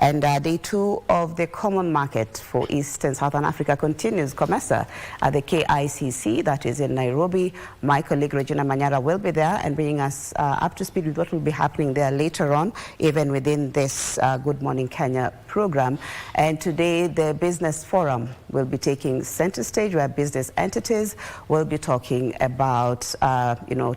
And day 2 of the Common Market for East and Southern Africa continues, COMESA, at the KICC, that is in Nairobi. My colleague Regina Manyara will be there and bringing us up to speed with what will be happening there later on, even within this Good Morning Kenya program. And today, the Business Forum will be taking center stage, where business entities will be talking about,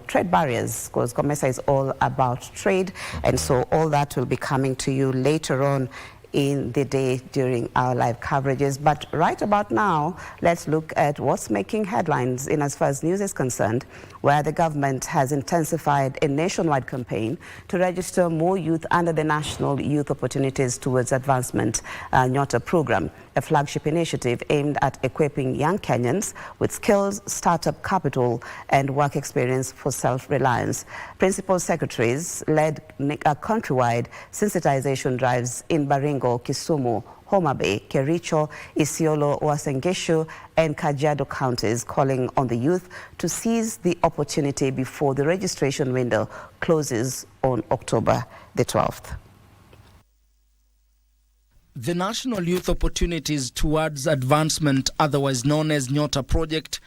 trade barriers, because COMESA is all about trade. And so all that will be coming to you later on in the day during our live coverages. But right about now, let's look at what's making headlines in as far as news is concerned, where the government has intensified a nationwide campaign to register more youth under the National Youth Opportunities Towards Advancement Nyota program, a flagship initiative aimed at equipping young Kenyans with skills, startup capital, and work experience for self-reliance. Principal secretaries led countrywide sensitization drives in Baringo, Kisumu, Homa Bay, Kericho, Isiolo, Uasin Gishu, and Kajiado counties, calling on the youth to seize the opportunity before the registration window closes on October the 12th. The National Youth Opportunities Towards Advancement, otherwise known as Nyota project,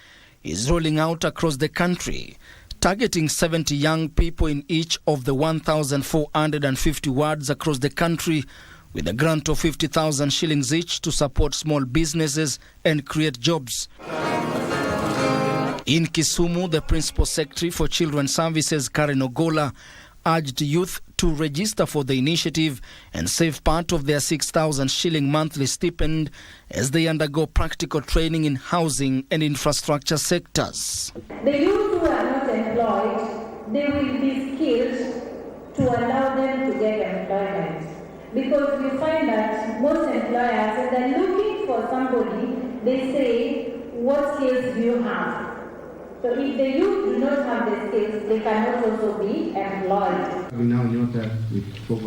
is rolling out across the country, targeting 70 young people in each of the 1,450 wards across the country, with a grant of 50,000 shillings each to support small businesses and create jobs. In Kisumu, the Principal Secretary for Children's Services, Karen Ogola, urged youth to register for the initiative and save part of their 6,000 shilling monthly stipend as they undergo practical training in housing and infrastructure sectors. The youth who are not employed, they will be skilled to allow them to get employment. Because you find that most employers, when they're looking for somebody, they say, what skills do you have? So if the youth do not have the skills, they cannot also be employed.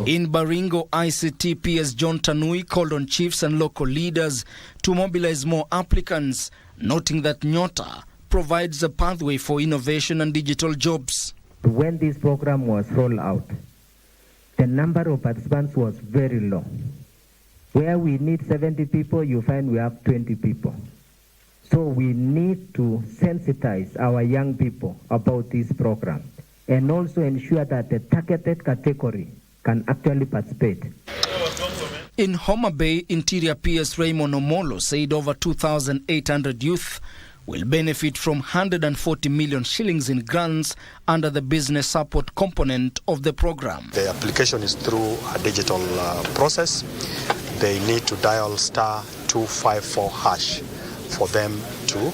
In Baringo, ICT PS John Tanui called on chiefs and local leaders to mobilize more applicants, noting that Nyota provides a pathway for innovation and digital jobs. When this program was rolled out, the number of participants was very low. Where we need 70 people, you find we have 20 people. So we need to sensitize our young people about this program and also ensure that the targeted category can actually participate. In Homa Bay, Interior PS Raymond Omolo said over 2,800 youth will benefit from 140 million shillings in grants under the business support component of the program. The application is through a digital process. They need to dial *254# for them to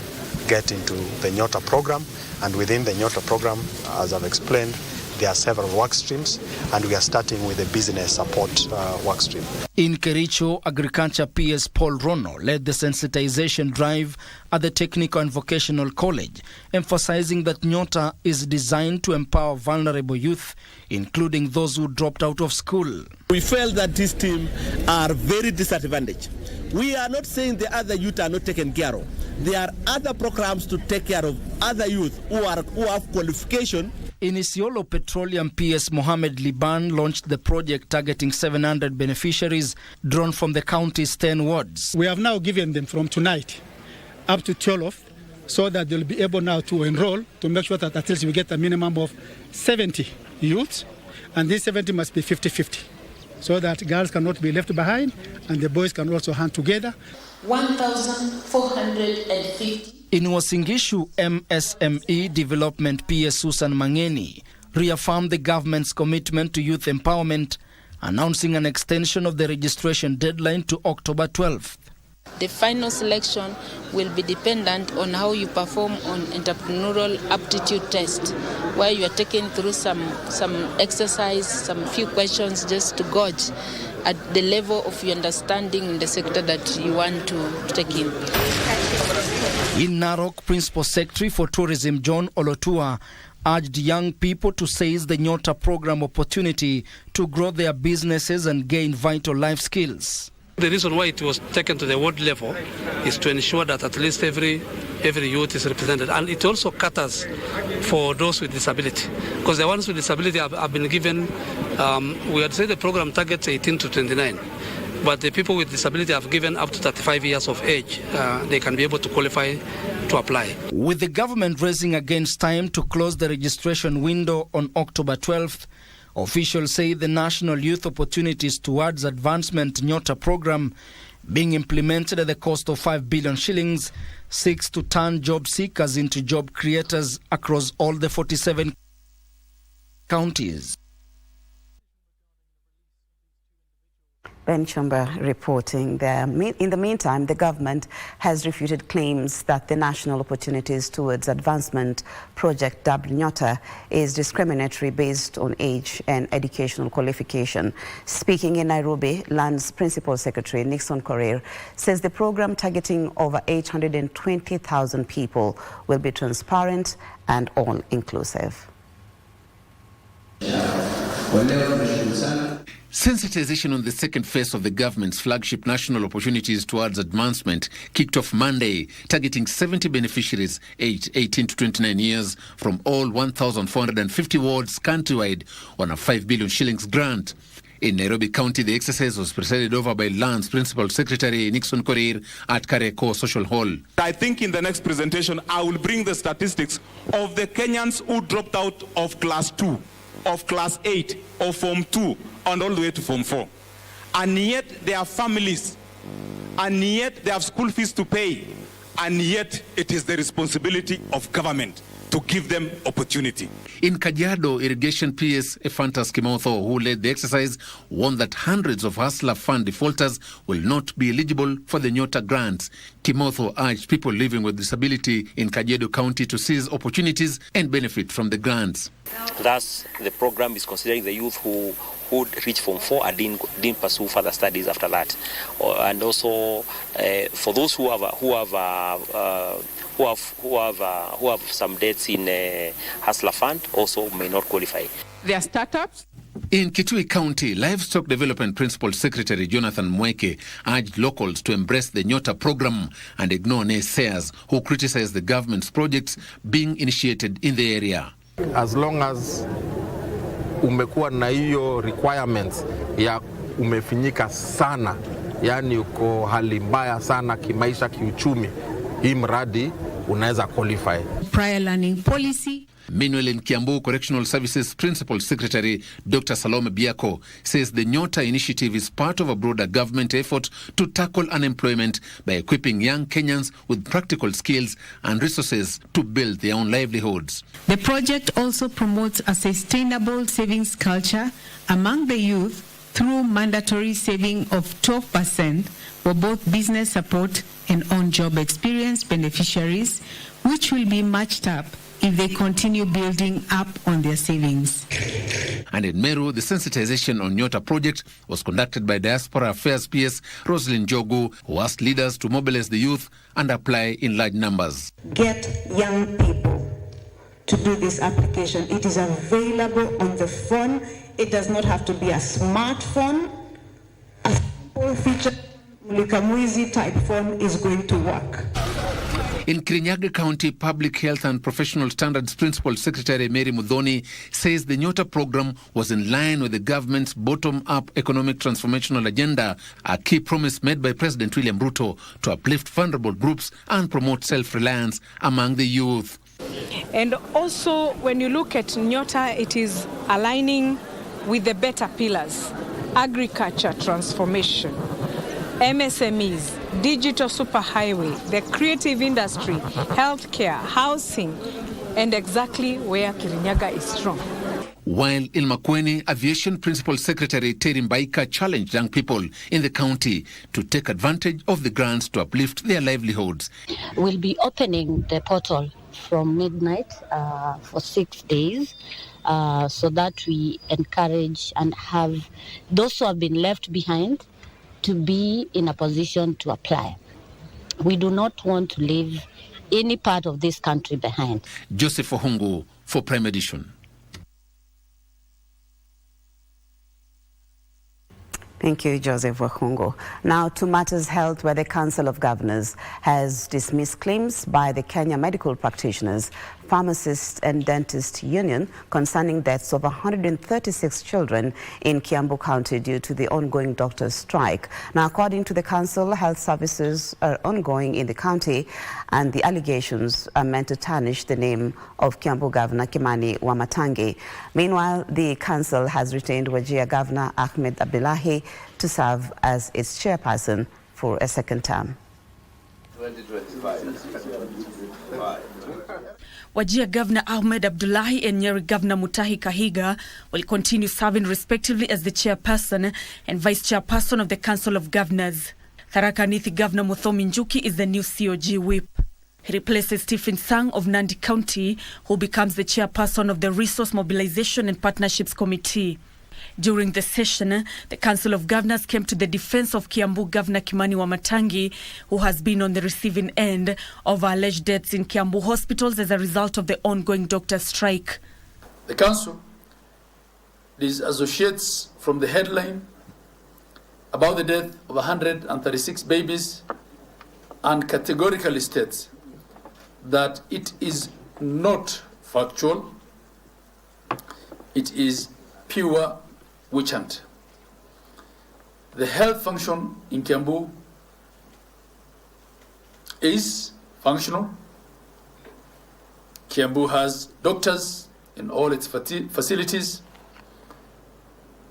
get into the Nyota program. And within the Nyota program, as I've explained, there are several work streams, and we are starting with the business support work stream. In Kericho, Agriculture PS Paul Rono led the sensitization drive at the Technical and Vocational College, emphasizing that Nyota is designed to empower vulnerable youth, including those who dropped out of school. We felt that this team are very disadvantaged. We are not saying the other youth are not taken care of. There are other programs to take care of other youth who have qualification. In Isiolo, Petroleum PS Mohammed Liban launched the project targeting 700 beneficiaries drawn from the county's 10 wards. We have now given them from tonight up to 12, so that they'll be able now to enroll, to make sure that at least we get a minimum of 70 youths, and these 70 must be 50-50, so that girls cannot be left behind and the boys can also hand together. 1,450. In Uasin Gishu, MSME Development PS Susan Mangeni reaffirmed the government's commitment to youth empowerment, announcing an extension of the registration deadline to October 12th. The final selection will be dependent on how you perform on entrepreneurial aptitude test, where you are taken through some exercise, some few questions just to gauge at the level of your understanding in the sector that you want to take in. In Narok, Principal Secretary for Tourism John Olotua urged young people to seize the Nyota program opportunity to grow their businesses and gain vital life skills. The reason why it was taken to the world level is to ensure that at least every youth is represented, and it also caters for those with disability, because the ones with disability have been given, we had said the program targets 18 to 29. but the people with disability have given up to 35 years of age. They can be able to qualify to apply. With the government racing against time to close the registration window on October 12th, officials say the National Youth Opportunities Towards Advancement Nyota program being implemented at the cost of 5 billion shillings seeks to turn job seekers into job creators across all the 47 counties. Ben Chumba reporting there. In the meantime, the government has refuted claims that the National Opportunities Towards Advancement Project, dubbed Nyota, is discriminatory based on age and educational qualification. Speaking in Nairobi, Land's Principal Secretary Nixon Korir says the program, targeting over 820,000 people, will be transparent and all-inclusive. Sensitization on the second phase of the government's flagship National Opportunities Towards Advancement kicked off Monday, targeting 70 beneficiaries aged 18 to 29 years from all 1,450 wards countrywide on a 5 billion shillings grant. In Nairobi County, the exercise was presided over by Land's Principal Secretary Nixon Korir at Kariakor Social Hall. I think in the next presentation, I will bring the statistics of the Kenyans who dropped out of Class 2, of Class 8, of Form 2, and all the way to Form 4. And yet they have families, and yet they have school fees to pay, and yet it is the responsibility of government to give them opportunity. In Kajiado, Irrigation PS Ephantus Kimotho, who led the exercise, warned that hundreds of Hustler Fund defaulters will not be eligible for the Nyota grants. Kimotho urged people living with disability in Kajiado County to seize opportunities and benefit from the grants. Thus, the program is considering the youth who reached Form 4 and didn't pursue further studies after that, and also for those who have some debts in Hustler Fund also may not qualify. There are startups. In Kitui County, Livestock Development Principal Secretary Jonathan Mweke urged locals to embrace the Nyota program and ignore naysayers who criticize the government's projects being initiated in the area. As long as umekuwa na hiyo requirements ya umefinyika sana, yani uko hali mbaya sana kimaisha, kiuchumi, hii mradi unaweza qualify. Prior learning policy. Meanwhile, in Kiambu, Correctional Services Principal Secretary Dr. Salome Biako says the Nyota initiative is part of a broader government effort to tackle unemployment by equipping young Kenyans with practical skills and resources to build their own livelihoods. The project also promotes a sustainable savings culture among the youth through mandatory saving of 12% for both business support and on-job experience beneficiaries, which will be matched up if they continue building up on their savings. And in Meru, the sensitization on Nyota project was conducted by Diaspora Affairs PS Roslyn Jogu, who asked leaders to mobilize the youth and apply in large numbers. Get young people to do this application. It is available on the phone. It does not have to be a smartphone. A simple feature Mulikamwizi type phone is going to work. In Kirinyaga County, Public Health and Professional Standards Principal Secretary Mary Mudhoni says the Nyota program was in line with the government's bottom-up economic transformational agenda, a key promise made by President William Ruto to uplift vulnerable groups and promote self-reliance among the youth. And also, when you look at Nyota, it is aligning with the better pillars: agriculture transformation, MSMEs, digital superhighway, the creative industry, healthcare, housing, and exactly where Kirinyaga is strong. While in Makueni, Aviation Principal Secretary Terry Mbaika challenged young people in the county to take advantage of the grants to uplift their livelihoods. We'll be opening the portal from midnight for 6 days so that we encourage and have those who have been left behind to be in a position to apply. We do not want to leave any part of this country behind. Joseph Ohungu for Prime Edition. Thank you, Joseph Wakungo. Now to matters health, where the Council of Governors has dismissed claims by the Kenya medical practitioners Pharmacists and Dentists Union concerning deaths of 136 children in Kiambu County due to the ongoing doctors' strike. Now, according to the council, health services are ongoing in the county, and the allegations are meant to tarnish the name of Kiambu Governor Kimani Wamatangi. Meanwhile, the council has retained Wajir Governor Ahmed Abdullahi to serve as its chairperson for a second term. Wajir Governor Ahmed Abdullahi and Nyeri Governor Mutahi Kahiga will continue serving respectively as the chairperson and vice chairperson of the Council of Governors. Tharaka Nithi Governor Muthomi Njuki is the new COG whip. He replaces Stephen Sang of Nandi County, who becomes the chairperson of the Resource Mobilization and Partnerships Committee. During the session, the Council of Governors came to the defense of Kiambu Governor Kimani Wamatangi, who has been on the receiving end of alleged deaths in Kiambu hospitals as a result of the ongoing doctor strike. The Council disassociates from the headline about the death of 136 babies and categorically states that it is not factual, it is pure witch hunt. The health function in Kiambu is functional. Kiambu has doctors in all its facilities,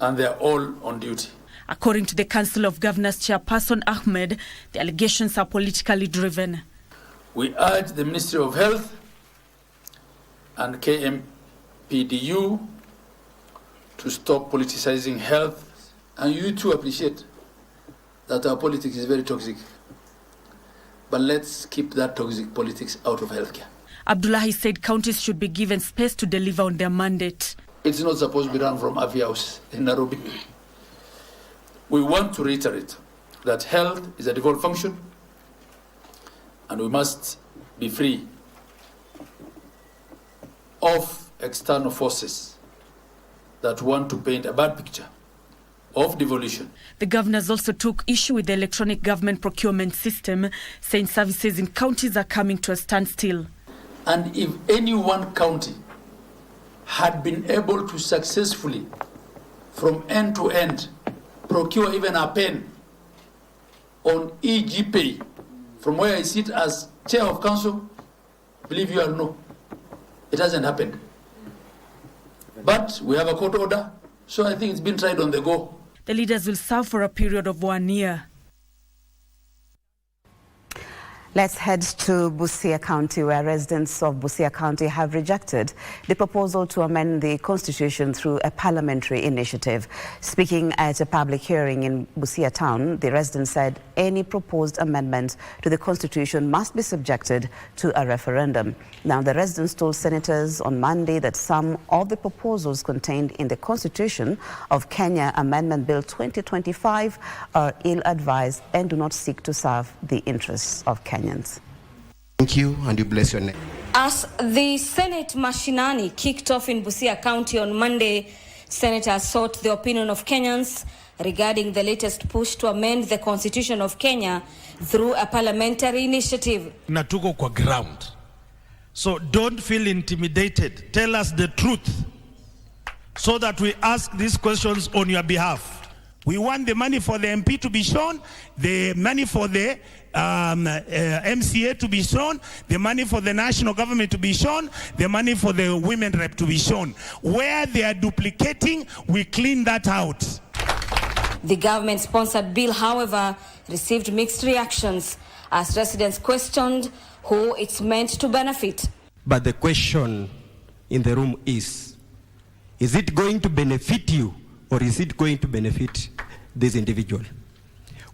and they are all on duty. According to the Council of Governors chairperson Ahmed, the allegations are politically driven. We urge the Ministry of Health and KMPDU to stop politicizing health, and you too appreciate that our politics is very toxic. But let's keep that toxic politics out of healthcare. Abdullahi said counties should be given space to deliver on their mandate. It's not supposed to be run from Avi House in Nairobi. We want to reiterate that health is a default function, and we must be free of external forces that want to paint a bad picture of devolution. The governors also took issue with the electronic government procurement system, saying services in counties are coming to a standstill. And if any one county had been able to successfully, from end to end, procure even a pen on e-GPay, from where I sit as chair of council, believe you or no, it hasn't happened. But we have a court order, so I think it's been tried on the go. The leaders will serve for a period of 1 year. Let's head to Busia County, where residents of Busia County have rejected the proposal to amend the constitution through a parliamentary initiative. Speaking at a public hearing in Busia town, the residents said any proposed amendment to the constitution must be subjected to a referendum. Now, the residents told senators on Monday that some of the proposals contained in the Constitution of Kenya Amendment Bill 2025 are ill-advised and do not seek to serve the interests of Kenya. Thank you, and you bless your name. As the Senate Mashinani kicked off in Busia County on Monday, senators sought the opinion of Kenyans regarding the latest push to amend the Constitution of Kenya through a parliamentary initiative. Na tuko kwa ground. So don't feel intimidated. Tell us the truth so that we ask these questions on your behalf. We want the money for the MP to be shown, the money for the MCA to be shown, the money for the national government to be shown, the money for the women rep to be shown. Where they are duplicating, we clean that out. The government-sponsored bill, however, received mixed reactions as residents questioned who it's meant to benefit. But the question in the room is it going to benefit you, or is it going to benefit this individual?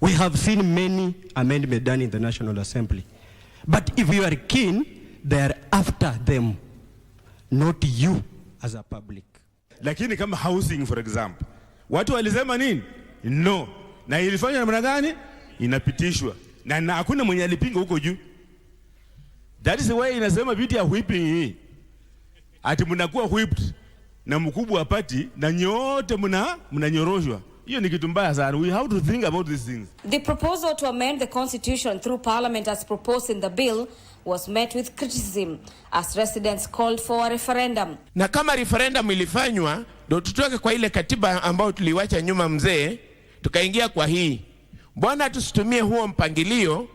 We have seen many amendments done in the National Assembly. But if you are keen, they are after them, not you as a public. Lakini kama housing, for example, watu walisema nini? No. Na ilifanya namna gani? Inapitishwa. Na hakuna mwenye alipinga huko juu. That is the way inasema vitu ya whipping hii. Ati mnakuwa whipped na mkubwa apati na nyote mnanyoroshwa. Hiyo ni kitu mbaya sana. We have to think about these things. The proposal to amend the constitution through parliament as proposed in the bill was met with criticism as residents called for a referendum. Na kama referendum ilifanywa, ndio tutoke kwa ile katiba ambayo tuliwacha nyuma mzee, tukaingia kwa hii. Bwana tusitumie huo mpangilio,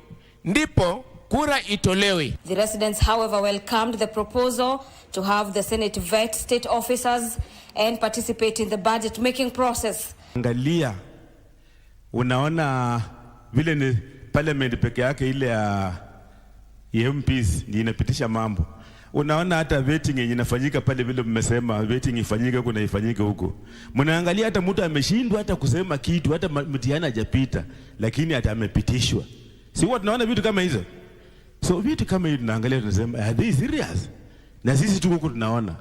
ndipo kura itolewe. The residents, however, welcomed the proposal to have the Senate vet state officers and participate in the budget making process. Angalia, unaona vile ni parliament peke yake ile ya MPs ndio inapitisha mambo. Unaona hata vetting yenye inafanyika pale vile mmesema vetting ifanyike huko na ifanyike huko. Mnaangalia hata mtu ameshindwa hata kusema kitu, hata mtihani hajapita, lakini hata amepitishwa. Si watu tunaona vitu kama hizo. So vitu kama hivi tunaangalia tunasema, are they serious? Na sisi tuko huko tunaona.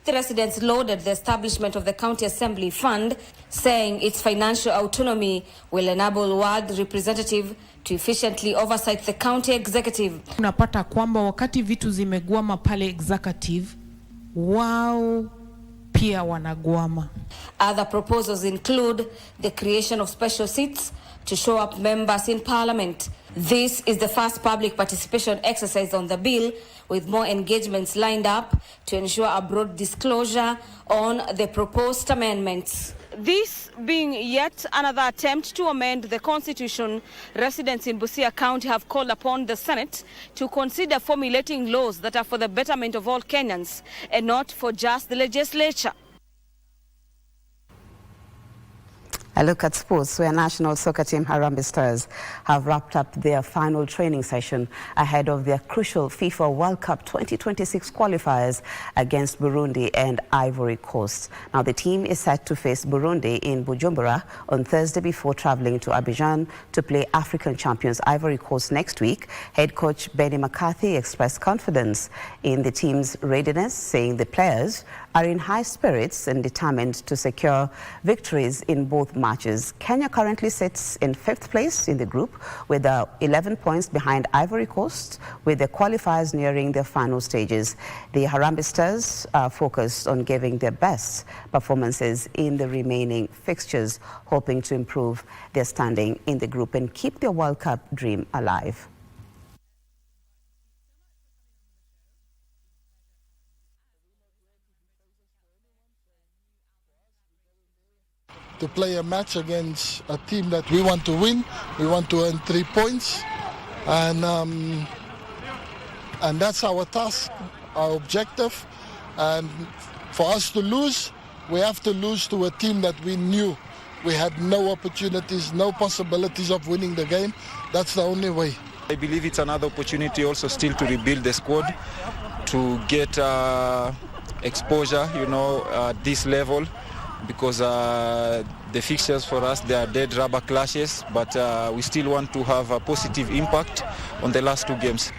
The residents lauded the establishment of the County Assembly Fund, saying its financial autonomy will enable ward representative to efficiently oversight the county executive. Unapata kwamba wakati vitu zimegwama pale executive, wao pia wanagwama. Other proposals include the creation of special seats to show up members in parliament. This is the first public participation exercise on the bill, with more engagements lined up to ensure a broad disclosure on the proposed amendments. This being yet another attempt to amend the constitution, residents in Busia County have called upon the Senate to consider formulating laws that are for the betterment of all Kenyans and not for just the legislature. A look at sports, where national soccer team Harambee Stars have wrapped up their final training session ahead of their crucial FIFA World Cup 2026 qualifiers against Burundi and Ivory Coast. Now, the team is set to face Burundi in Bujumbura on Thursday before traveling to Abidjan to play African champions Ivory Coast next week. Head coach Benny McCarthy expressed confidence in the team's readiness, saying the players are in high spirits and determined to secure victories in both matches. Kenya currently sits in 5th place in the group with 11 points behind Ivory Coast, with the qualifiers nearing their final stages. The Harambee Stars are focused on giving their best performances in the remaining fixtures, hoping to improve their standing in the group and keep their World Cup dream alive. To play a match against a team that we want to win. We want to earn 3 points, and that's our task, our objective. And for us to lose, we have to lose to a team that we knew we had no opportunities, no possibilities of winning the game. That's the only way. I believe it's another opportunity also still to rebuild the squad, to get exposure, at this level. Because the fixtures for us, they are dead rubber clashes, but we still want to have a positive impact on the last 2 games.